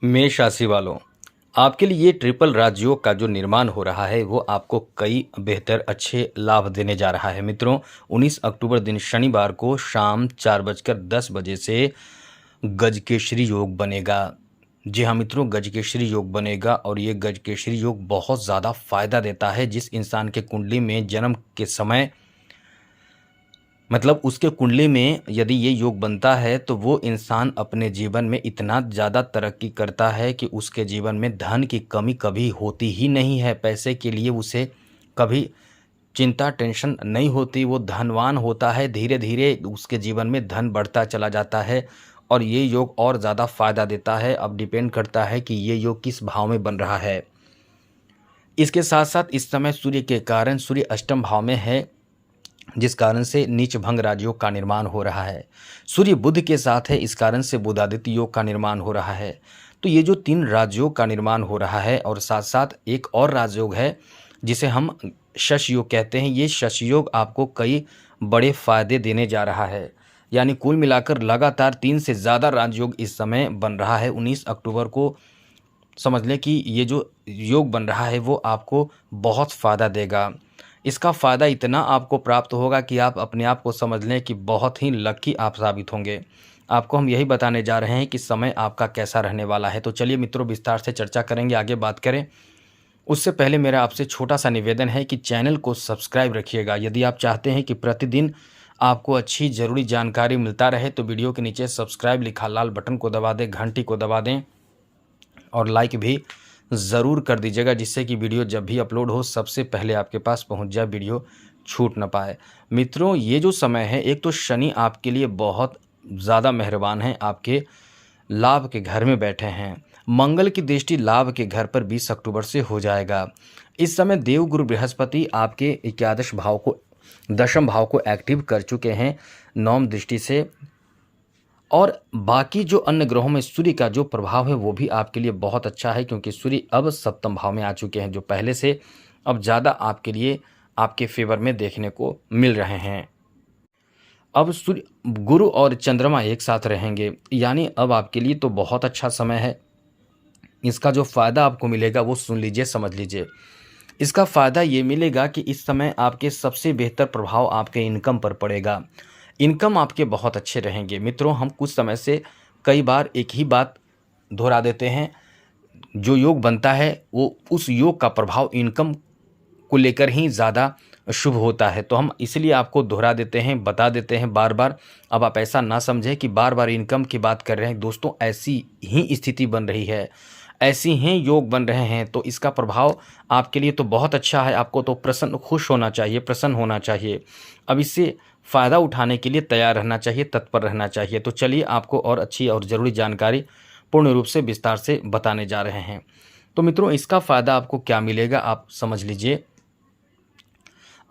मेष राशि वालों, आपके लिए ये ट्रिपल राजयोग का जो निर्माण हो रहा है वो आपको कई बेहतर अच्छे लाभ देने जा रहा है। मित्रों, 19 अक्टूबर दिन शनिवार को शाम 4:10 से गजकेसरी योग बनेगा। जी हाँ मित्रों, गजकेसरी योग बनेगा और ये गजकेसरी योग बहुत ज़्यादा फायदा देता है। जिस इंसान के कुंडली में जन्म के समय मतलब उसके कुंडली में यदि ये योग बनता है तो वो इंसान अपने जीवन में इतना ज़्यादा तरक्की करता है कि उसके जीवन में धन की कमी कभी होती ही नहीं है। पैसे के लिए उसे कभी चिंता टेंशन नहीं होती, वो धनवान होता है। धीरे धीरे उसके जीवन में धन बढ़ता चला जाता है और ये योग और ज़्यादा फायदा देता है। अब डिपेंड करता है कि ये योग किस भाव में बन रहा है। इसके साथ साथ इस समय सूर्य के कारण सूर्य अष्टम भाव में है, जिस कारण से नीच भंग राजयोग का निर्माण हो रहा है। सूर्य बुध के साथ है, इस कारण से बुधादित्य योग का निर्माण हो रहा है। तो ये जो 3 राजयोग का निर्माण हो रहा है और साथ साथ एक और राजयोग है जिसे हम शश योग कहते हैं। ये शश योग आपको कई बड़े फायदे देने जा रहा है। यानी कुल मिलाकर लगातार 3 से ज़्यादा राजयोग इस समय बन रहा है। 19 अक्टूबर को समझ लें कि ये जो योग बन रहा है वो आपको बहुत फ़ायदा देगा। इसका फ़ायदा इतना आपको प्राप्त होगा कि आप अपने आप को समझ लें कि बहुत ही लकी आप साबित होंगे। आपको हम यही बताने जा रहे हैं कि समय आपका कैसा रहने वाला है। तो चलिए मित्रों, विस्तार से चर्चा करेंगे, आगे बात करें। उससे पहले मेरा आपसे छोटा सा निवेदन है कि चैनल को सब्सक्राइब रखिएगा। यदि आप चाहते हैं कि प्रतिदिन आपको अच्छी ज़रूरी जानकारी मिलता रहे तो वीडियो के नीचे सब्सक्राइब लिखा लाल बटन को दबा दें, घंटी को दबा दें और लाइक भी ज़रूर कर दीजिएगा, जिससे कि वीडियो जब भी अपलोड हो सबसे पहले आपके पास पहुंच जाए, वीडियो छूट ना पाए। मित्रों, ये जो समय है, एक तो शनि आपके लिए बहुत ज़्यादा मेहरबान है, आपके लाभ के घर में बैठे हैं। मंगल की दृष्टि लाभ के घर पर 20 अक्टूबर से हो जाएगा। इस समय देवगुरु बृहस्पति आपके एकादश भाव को, दशम भाव को एक्टिव कर चुके हैं नवम दृष्टि से। और बाकी जो अन्य ग्रहों में सूर्य का जो प्रभाव है वो भी आपके लिए बहुत अच्छा है, क्योंकि सूर्य अब सप्तम भाव में आ चुके हैं, जो पहले से अब ज़्यादा आपके लिए आपके फेवर में देखने को मिल रहे हैं। अब सूर्य, गुरु और चंद्रमा एक साथ रहेंगे, यानी अब आपके लिए तो बहुत अच्छा समय है। इसका जो फ़ायदा आपको मिलेगा वो सुन लीजिए, समझ लीजिए। इसका फ़ायदा ये मिलेगा कि इस समय आपके सबसे बेहतर प्रभाव आपके इनकम पर पड़ेगा। इनकम आपके बहुत अच्छे रहेंगे। मित्रों, हम कुछ समय से कई बार एक ही बात दोहरा देते हैं। जो योग बनता है वो उस योग का प्रभाव इनकम को लेकर ही ज़्यादा शुभ होता है। तो हम इसलिए आपको दोहरा देते हैं, बता देते हैं बार बार। अब आप ऐसा ना समझें कि बार बार इनकम की बात कर रहे हैं। दोस्तों, ऐसी ही स्थिति बन रही है, ऐसी ही योग बन रहे हैं, तो इसका प्रभाव आपके लिए तो बहुत अच्छा है। आपको तो प्रसन्न, खुश होना चाहिए, प्रसन्न होना चाहिए। अब इससे फ़ायदा उठाने के लिए तैयार रहना चाहिए, तत्पर रहना चाहिए। तो चलिए आपको और अच्छी और ज़रूरी जानकारी पूर्ण रूप से विस्तार से बताने जा रहे हैं। तो मित्रों, इसका फ़ायदा आपको क्या मिलेगा आप समझ लीजिए।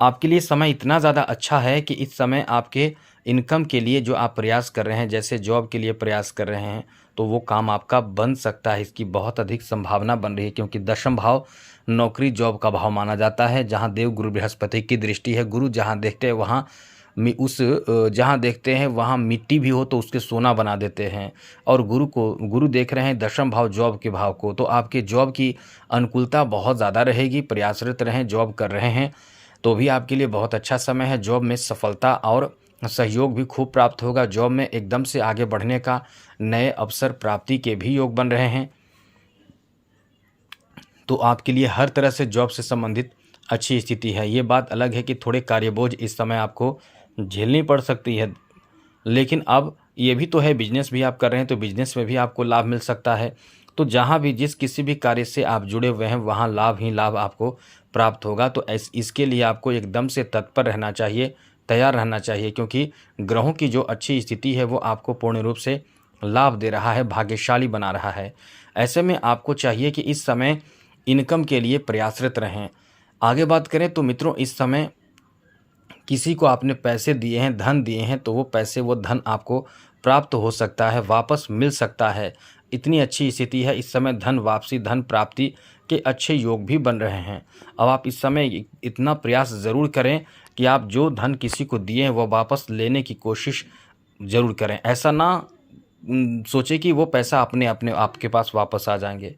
आपके लिए समय इतना ज़्यादा अच्छा है कि इस समय आपके इनकम के लिए जो आप प्रयास कर रहे हैं, जैसे जॉब के लिए प्रयास कर रहे हैं, तो वो काम आपका बन सकता है। इसकी बहुत अधिक संभावना बन रही है, क्योंकि दशम भाव नौकरी जॉब का भाव माना जाता है, जहाँ देव गुरु बृहस्पति की दृष्टि है। गुरु जहाँ देखते हैं वहाँ जहाँ देखते हैं वहाँ मिट्टी भी हो तो उसके सोना बना देते हैं। और गुरु देख रहे हैं दशम भाव जॉब के भाव को, तो आपके जॉब की अनुकूलता बहुत ज़्यादा रहेगी। प्रयासरत रहें, जॉब कर रहे हैं तो भी आपके लिए बहुत अच्छा समय है। जॉब में सफलता और सहयोग भी खूब प्राप्त होगा। जॉब में एकदम से आगे बढ़ने का, नए अवसर प्राप्ति के भी योग बन रहे हैं। तो आपके लिए हर तरह से जॉब से संबंधित अच्छी स्थिति है। ये बात अलग है कि थोड़े कार्यबोझ इस समय आपको झेलनी पड़ सकती है, लेकिन अब ये भी तो है, बिजनेस भी आप कर रहे हैं तो बिजनेस में भी आपको लाभ मिल सकता है। तो जहाँ भी जिस किसी भी कार्य से आप जुड़े हुए हैं वहाँ लाभ ही लाभ आपको प्राप्त होगा। तो इसके लिए आपको एकदम से तत्पर रहना चाहिए, तैयार रहना चाहिए, क्योंकि ग्रहों की जो अच्छी स्थिति है वो आपको पूर्ण रूप से लाभ दे रहा है, भाग्यशाली बना रहा है। ऐसे में आपको चाहिए कि इस समय इनकम के लिए प्रयासरत रहें। आगे बात करें तो मित्रों, इस समय किसी को आपने पैसे दिए हैं, धन दिए हैं, तो वो पैसे, वो धन आपको प्राप्त हो सकता है, वापस मिल सकता है। इतनी अच्छी स्थिति है इस समय, धन वापसी, धन प्राप्ति के अच्छे योग भी बन रहे हैं। अब आप इस समय इतना प्रयास ज़रूर करें कि आप जो धन किसी को दिए हैं वो वापस लेने की कोशिश ज़रूर करें। ऐसा ना सोचे कि वो पैसा अपने अपने आपके पास वापस आ जाएंगे।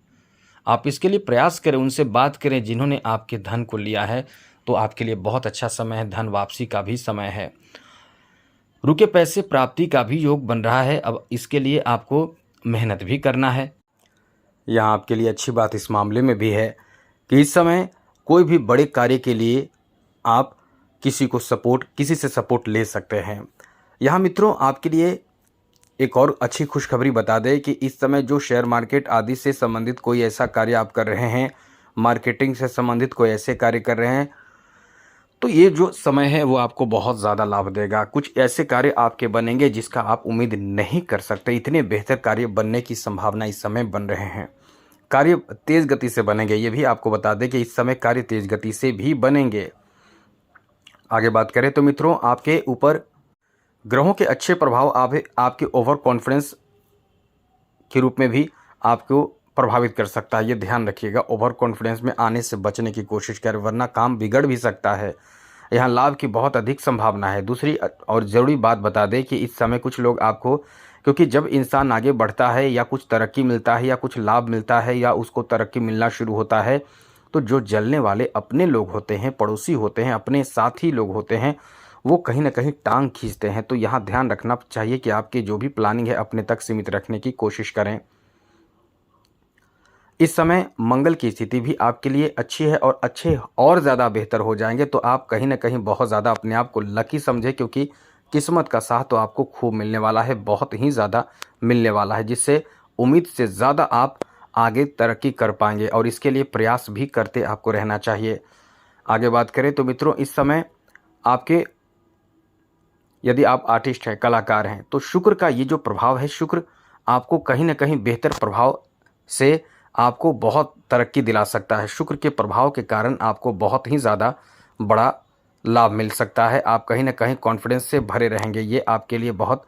आप इसके लिए प्रयास करें, उनसे बात करें जिन्होंने आपके धन को लिया है, तो आपके लिए बहुत अच्छा समय है, धन वापसी का भी समय है। रुके पैसे प्राप्ति का भी योग बन रहा है। अब इसके लिए आपको मेहनत भी करना है। यहाँ आपके लिए अच्छी बात इस मामले में भी है कि इस समय कोई भी बड़े कार्य के लिए आप किसी से सपोर्ट ले सकते हैं। यहाँ मित्रों आपके लिए एक और अच्छी खुशखबरी बता दें कि इस समय जो शेयर मार्केट आदि से संबंधित कोई ऐसा कार्य आप कर रहे हैं, मार्केटिंग से संबंधित कोई ऐसे कार्य कर रहे हैं, तो ये जो समय है वो आपको बहुत ज़्यादा लाभ देगा। कुछ ऐसे कार्य आपके बनेंगे जिसका आप उम्मीद नहीं कर सकते, इतने बेहतर कार्य बनने की संभावना इस समय बन रहे हैं। कार्य तेज़ गति से बनेंगे, ये भी आपको बता दें कि इस समय कार्य तेज़ गति से भी बनेंगे। आगे बात करें तो मित्रों आपके ऊपर ग्रहों के अच्छे प्रभाव आपके ओवर कॉन्फिडेंस के रूप में भी आपको प्रभावित कर सकता है। ये ध्यान रखिएगा, ओवर कॉन्फिडेंस में आने से बचने की कोशिश करें, वरना काम बिगड़ भी सकता है। यहाँ लाभ की बहुत अधिक संभावना है। दूसरी और ज़रूरी बात बता दें कि इस समय कुछ लोग आपको, क्योंकि जब इंसान आगे बढ़ता है या कुछ तरक्की मिलता है या कुछ लाभ मिलता है या उसको तरक्की मिलना शुरू होता है, तो जो जलने वाले अपने लोग होते हैं, पड़ोसी होते हैं, अपने साथी लोग होते हैं, वो कहीं ना कहीं टांग खींचते हैं। तो यहाँ ध्यान रखना चाहिए कि आपकी जो भी प्लानिंग है अपने तक सीमित रखने की कोशिश करें। इस समय मंगल की स्थिति भी आपके लिए अच्छी है और अच्छे और ज़्यादा बेहतर हो जाएंगे। तो आप कहीं ना कहीं बहुत ज़्यादा अपने आप को लकी समझें, क्योंकि किस्मत का साथ तो आपको खूब मिलने वाला है, बहुत ही ज़्यादा मिलने वाला है, जिससे उम्मीद से ज़्यादा आप आगे तरक्की कर पाएंगे और इसके लिए प्रयास भी करते आपको रहना चाहिए। आगे बात करें तो मित्रों इस समय आपके, यदि आप आर्टिस्ट हैं, कलाकार हैं, तो शुक्र का ये जो प्रभाव है, शुक्र आपको कहीं ना कहीं बेहतर प्रभाव से आपको बहुत तरक्की दिला सकता है। शुक्र के प्रभाव के कारण आपको बहुत ही ज़्यादा बड़ा लाभ मिल सकता है। आप कहीं ना कहीं कॉन्फिडेंस से भरे रहेंगे। ये आपके लिए बहुत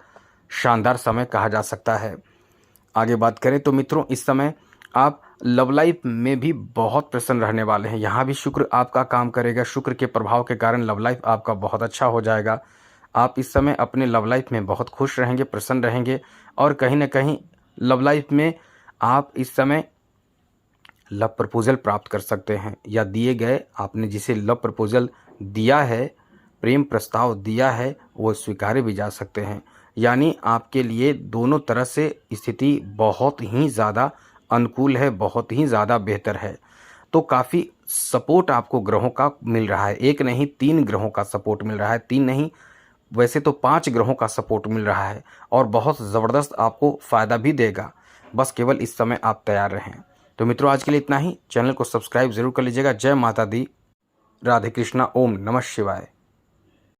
शानदार समय कहा जा सकता है। आगे बात करें तो मित्रों इस समय आप लव लाइफ में भी बहुत प्रसन्न रहने वाले हैं। यहाँ भी शुक्र आपका काम करेगा। शुक्र के प्रभाव के कारण लव लाइफ आपका बहुत अच्छा हो जाएगा। आप इस समय अपने लव लाइफ में बहुत खुश रहेंगे, प्रसन्न रहेंगे और कहीं ना कहीं लव लाइफ में आप इस समय लव प्रपोजल प्राप्त कर सकते हैं, या दिए गए आपने जिसे लव प्रपोजल दिया है, प्रेम प्रस्ताव दिया है, वो स्वीकारे भी जा सकते हैं। यानी आपके लिए दोनों तरह से स्थिति बहुत ही ज़्यादा अनुकूल है, बहुत ही ज़्यादा बेहतर है। तो काफ़ी सपोर्ट आपको ग्रहों का मिल रहा है। एक नहीं 3 ग्रहों का सपोर्ट मिल रहा है, 3 नहीं वैसे तो 5 ग्रहों का सपोर्ट मिल रहा है और बहुत ज़बरदस्त आपको फ़ायदा भी देगा। बस केवल इस समय आप तैयार रहें। तो मित्रों आज के लिए इतना ही। चैनल को सब्सक्राइब ज़रूर कर लीजिएगा। जय माता दी, राधे कृष्णा, ओम नमः शिवाय।